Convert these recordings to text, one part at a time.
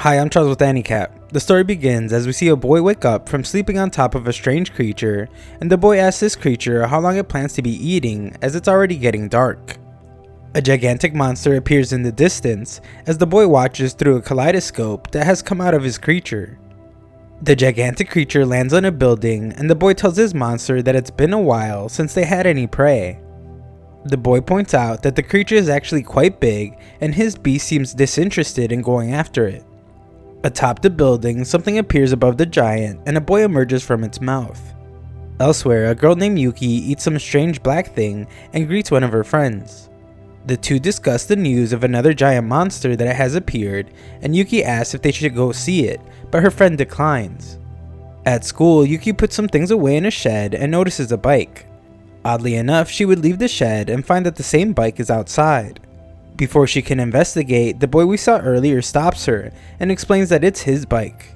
Hi, I'm Charles with AniCap. The story begins as we see a boy wake up from sleeping on top of a strange creature, and the boy asks this creature how long it plans to be eating as it's already getting dark. A gigantic monster appears in the distance as the boy watches through a kaleidoscope that has come out of his creature. The gigantic creature lands on a building, and the boy tells his monster that it's been a while since they had any prey. The boy points out that the creature is actually quite big, and his beast seems disinterested in going after it. Atop the building, something appears above the giant, and a boy emerges from its mouth. Elsewhere, a girl named Yuki eats some strange black thing and greets one of her friends. The two discuss the news of another giant monster that has appeared, and Yuki asks if they should go see it, but her friend declines. At school, Yuki puts some things away in a shed and notices a bike. Oddly enough, she would leave the shed and find that the same bike is outside. Before she can investigate, the boy we saw earlier stops her and explains that it's his bike.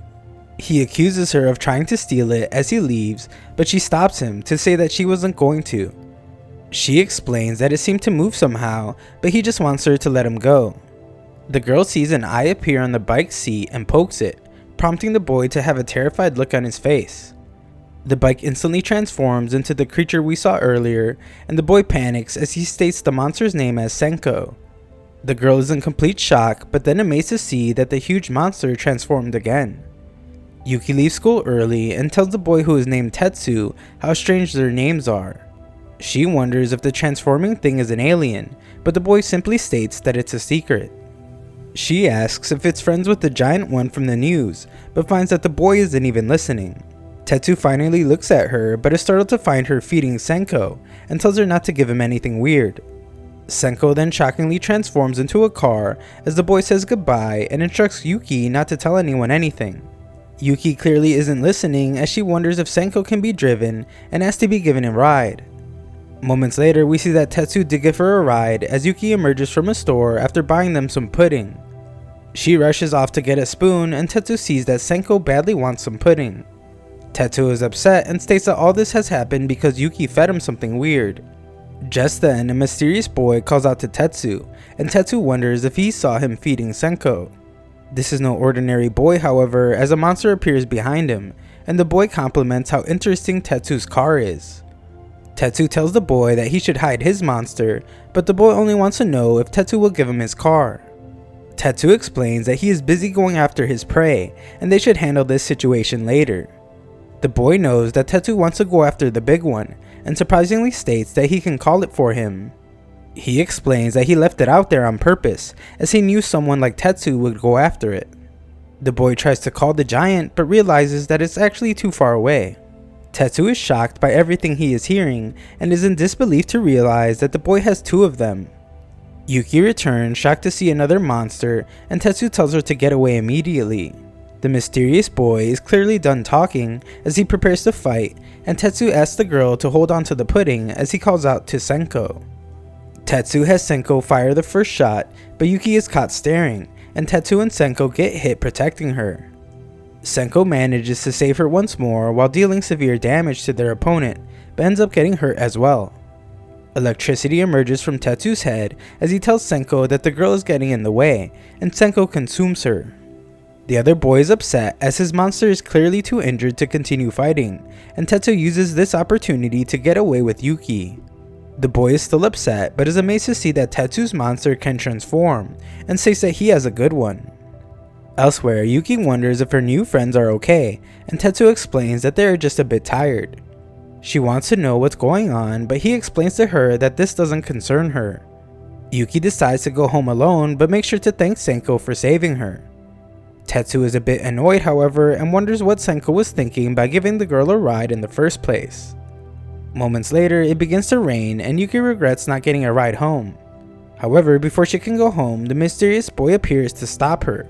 He accuses her of trying to steal it as he leaves, but she stops him to say that she wasn't going to. She explains that it seemed to move somehow, but he just wants her to let him go. The girl sees an eye appear on the bike's seat and pokes it, prompting the boy to have a terrified look on his face. The bike instantly transforms into the creature we saw earlier, and the boy panics as he states the monster's name as Cencoroll. The girl is in complete shock, but then amazed to see that the huge monster transformed again. Yuki leaves school early and tells the boy, who is named Tetsu, how strange their names are. She wonders if the transforming thing is an alien, but the boy simply states that it's a secret. She asks if it's friends with the giant one from the news, but finds that the boy isn't even listening. Tetsu finally looks at her, but is startled to find her feeding Senko, and tells her not to give him anything weird. Senko then shockingly transforms into a car as the boy says goodbye and instructs Yuki not to tell anyone anything. Yuki clearly isn't listening as she wonders if Senko can be driven and asks to be given a ride. Moments later, we see that Tetsu did give her a ride as Yuki emerges from a store after buying them some pudding. She rushes off to get a spoon, and Tetsu sees that Senko badly wants some pudding. Tetsu is upset and states that all this has happened because Yuki fed him something weird. Just then, a mysterious boy calls out to Tetsu, and Tetsu wonders if he saw him feeding Senko. This is no ordinary boy, however, as a monster appears behind him, and the boy compliments how interesting Tetsu's car is. Tetsu tells the boy that he should hide his monster, but the boy only wants to know if Tetsu will give him his car. Tetsu explains that he is busy going after his prey, and they should handle this situation later. The boy knows that Tetsu wants to go after the big one, and surprisingly states that he can call it for him. He explains that he left it out there on purpose, as he knew someone like Tetsu would go after it. The boy tries to call the giant, but realizes that it's actually too far away. Tetsu is shocked by everything he is hearing, and is in disbelief to realize that the boy has two of them. Yuki returns, shocked to see another monster, and Tetsu tells her to get away immediately. The mysterious boy is clearly done talking as he prepares to fight, and Tetsu asks the girl to hold on to the pudding as he calls out to Senko. Tetsu has Senko fire the first shot, but Yuki is caught staring, and Tetsu and Senko get hit protecting her. Senko manages to save her once more while dealing severe damage to their opponent, but ends up getting hurt as well. Electricity emerges from Tetsu's head as he tells Senko that the girl is getting in the way, and Senko consumes her. The other boy is upset as his monster is clearly too injured to continue fighting, and Tetsu uses this opportunity to get away with Yuki. The boy is still upset, but is amazed to see that Tetsu's monster can transform, and says that he has a good one. Elsewhere, Yuki wonders if her new friends are okay, and Tetsu explains that they are just a bit tired. She wants to know what's going on, but he explains to her that this doesn't concern her. Yuki decides to go home alone, but makes sure to thank Senko for saving her. Tetsu is a bit annoyed, however, and wonders what Senko was thinking by giving the girl a ride in the first place. Moments later, it begins to rain, and Yuki regrets not getting a ride home. However, before she can go home, the mysterious boy appears to stop her.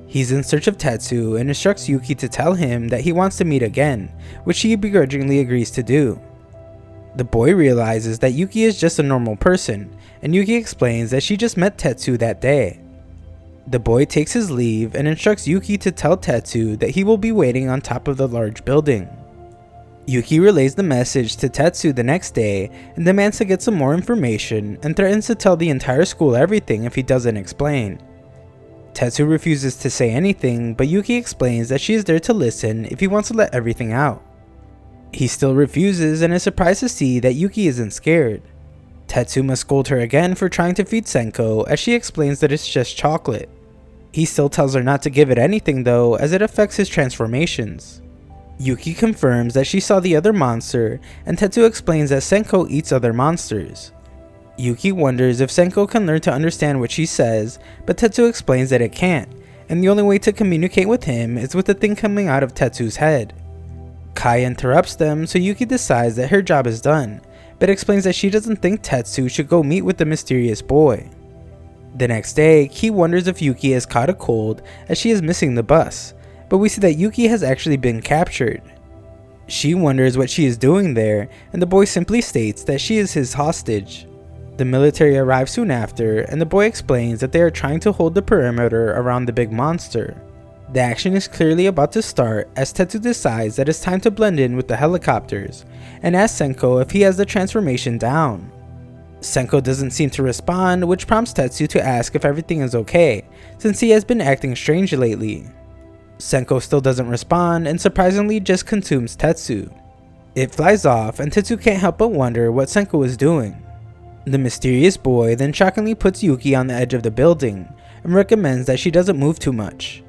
He's in search of Tetsu and instructs Yuki to tell him that he wants to meet again, which she begrudgingly agrees to do. The boy realizes that Yuki is just a normal person, and Yuki explains that she just met Tetsu that day. The boy takes his leave and instructs Yuki to tell Tetsu that he will be waiting on top of the large building. Yuki relays the message to Tetsu the next day and demands to get some more information and threatens to tell the entire school everything if he doesn't explain. Tetsu refuses to say anything, but Yuki explains that she is there to listen if he wants to let everything out. He still refuses and is surprised to see that Yuki isn't scared. Tetsu must scold her again for trying to feed Senko, as she explains that it's just chocolate. He still tells her not to give it anything though, as it affects his transformations. Yuki confirms that she saw the other monster, and Tetsu explains that Senko eats other monsters. Yuki wonders if Senko can learn to understand what she says, but Tetsu explains that it can't, and the only way to communicate with him is with the thing coming out of Tetsu's head. Kai interrupts them, so Yuki decides that her job is done, but explains that she doesn't think Tetsu should go meet with the mysterious boy. The next day, Ki wonders if Yuki has caught a cold as she is missing the bus, but we see that Yuki has actually been captured. She wonders what she is doing there, and the boy simply states that she is his hostage. The military arrives soon after, and the boy explains that they are trying to hold the perimeter around the big monster. The action is clearly about to start as Tetsu decides that it's time to blend in with the helicopters, and asks Senko if he has the transformation down. Senko doesn't seem to respond, which prompts Tetsu to ask if everything is okay, since he has been acting strange lately. Senko still doesn't respond and surprisingly just consumes Tetsu. It flies off and Tetsu can't help but wonder what Senko is doing. The mysterious boy then shockingly puts Yuki on the edge of the building and recommends that she doesn't move too much.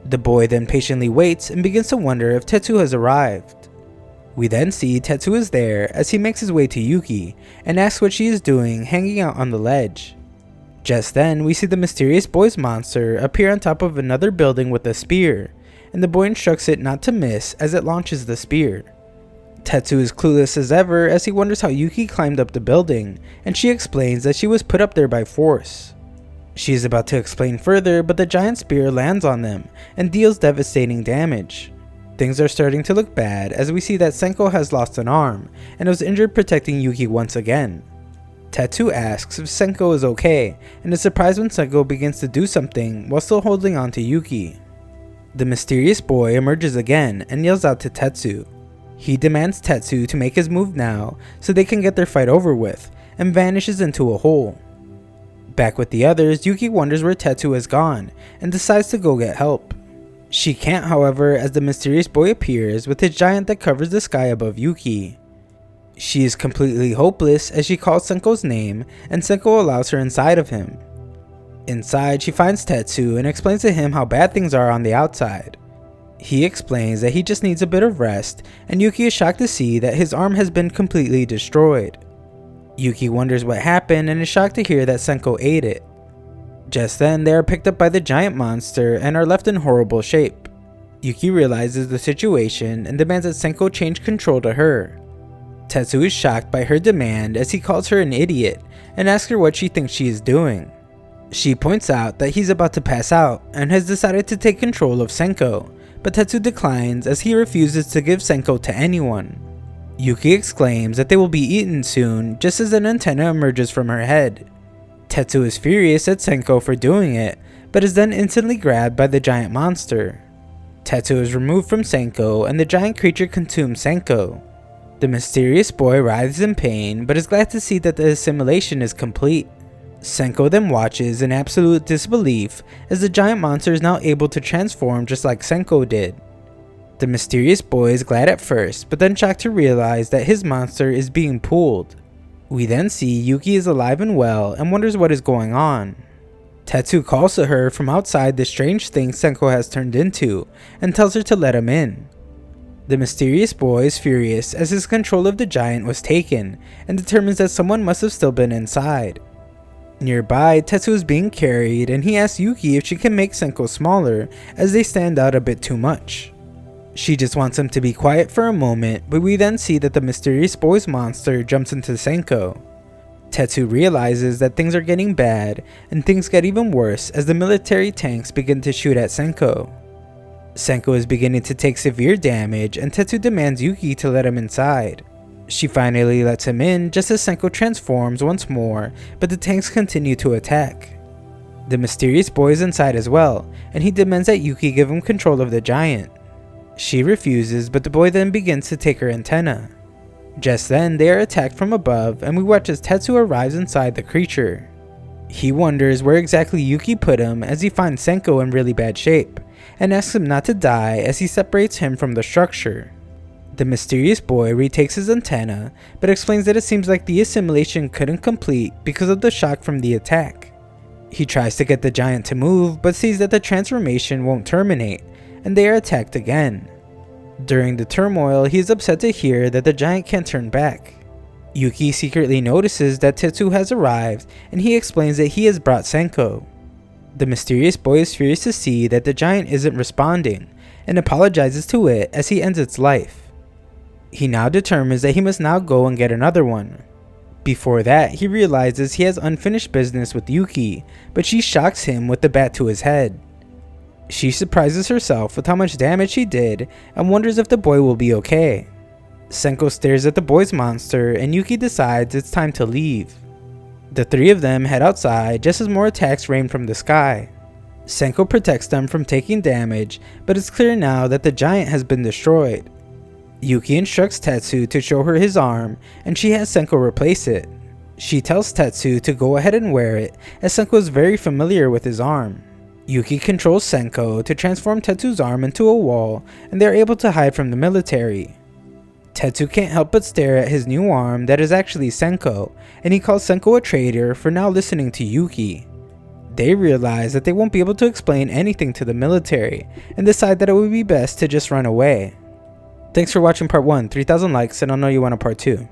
The boy then patiently waits and begins to wonder if Tetsu has arrived. We then see Tetsu is there as he makes his way to Yuki and asks what she is doing hanging out on the ledge. Just then, we see the mysterious boy's monster appear on top of another building with a spear, and the boy instructs it not to miss as it launches the spear. Tetsu is clueless as ever as he wonders how Yuki climbed up the building, and she explains that she was put up there by force. She is about to explain further, but the giant spear lands on them and deals devastating damage. Things are starting to look bad as we see that Senko has lost an arm and was injured protecting Yuki once again. Tetsu asks if Senko is okay and is surprised when Senko begins to do something while still holding on to Yuki. The mysterious boy emerges again and yells out to Tetsu. He demands Tetsu to make his move now so they can get their fight over with, and vanishes into a hole. Back with the others, Yuki wonders where Tetsu has gone and decides to go get help. She can't, however, as the mysterious boy appears with his giant that covers the sky above Yuki. She is completely hopeless as she calls Senko's name, and Senko allows her inside of him. Inside, she finds Tetsu and explains to him how bad things are on the outside. He explains that he just needs a bit of rest, and Yuki is shocked to see that his arm has been completely destroyed. Yuki wonders what happened and is shocked to hear that Senko ate it. Just then, they are picked up by the giant monster and are left in horrible shape. Yuki realizes the situation and demands that Senko change control to her. Tetsu is shocked by her demand as he calls her an idiot and asks her what she thinks she is doing. She points out that he's about to pass out and has decided to take control of Senko, but Tetsu declines as he refuses to give Senko to anyone. Yuki exclaims that they will be eaten soon just as an antenna emerges from her head. Tetsu is furious at Senko for doing it, but is then instantly grabbed by the giant monster. Tetsu is removed from Senko and the giant creature consumes Senko. The mysterious boy writhes in pain, but is glad to see that the assimilation is complete. Senko then watches in absolute disbelief as the giant monster is now able to transform just like Senko did. The mysterious boy is glad at first, but then shocked to realize that his monster is being pulled. We then see Yuki is alive and well and wonders what is going on. Tetsu calls to her from outside the strange thing Senko has turned into and tells her to let him in. The mysterious boy is furious as his control of the giant was taken and determines that someone must have still been inside. Nearby, Tetsu is being carried and he asks Yuki if she can make Senko smaller as they stand out a bit too much. She just wants him to be quiet for a moment, but we then see that the mysterious boy's monster jumps into Senko. Tetsu realizes that things are getting bad and things get even worse as the military tanks begin to shoot at Senko. Senko is beginning to take severe damage and Tetsu demands Yuki to let him inside. She finally lets him in just as Senko transforms once more, but the tanks continue to attack. The mysterious boy is inside as well, and he demands that Yuki give him control of the giant. She refuses, but the boy then begins to take her antenna. Just then, they are attacked from above and we watch as Tetsu arrives inside the creature. He wonders where exactly Yuki put him as he finds Senko in really bad shape, and asks him not to die as he separates him from the structure. The mysterious boy retakes his antenna, but explains that it seems like the assimilation couldn't complete because of the shock from the attack. He tries to get the giant to move, but sees that the transformation won't terminate, and they are attacked again. During the turmoil, he is upset to hear that the giant can't turn back. Yuki secretly notices that Tetsu has arrived, and he explains that he has brought Senko. The mysterious boy is furious to see that the giant isn't responding, and apologizes to it as he ends its life. He now determines that he must now go and get another one. Before that, he realizes he has unfinished business with Yuki, but she shocks him with the bat to his head. She surprises herself with how much damage she did and wonders if the boy will be okay. Senko stares at the boy's monster and Yuki decides it's time to leave. The three of them head outside just as more attacks rain from the sky. Senko protects them from taking damage, but it's clear now that the giant has been destroyed. Yuki instructs Tetsu to show her his arm, and she has Senko replace it. She tells Tetsu to go ahead and wear it, as Senko is very familiar with his arm. Yuki controls Senko to transform Tetsu's arm into a wall, and they are able to hide from the military. Tetsu can't help but stare at his new arm that is actually Senko, and he calls Senko a traitor for now listening to Yuki. They realize that they won't be able to explain anything to the military, and decide that it would be best to just run away. Thanks for watching part 1, 3,000 likes and I'll know you want a part 2.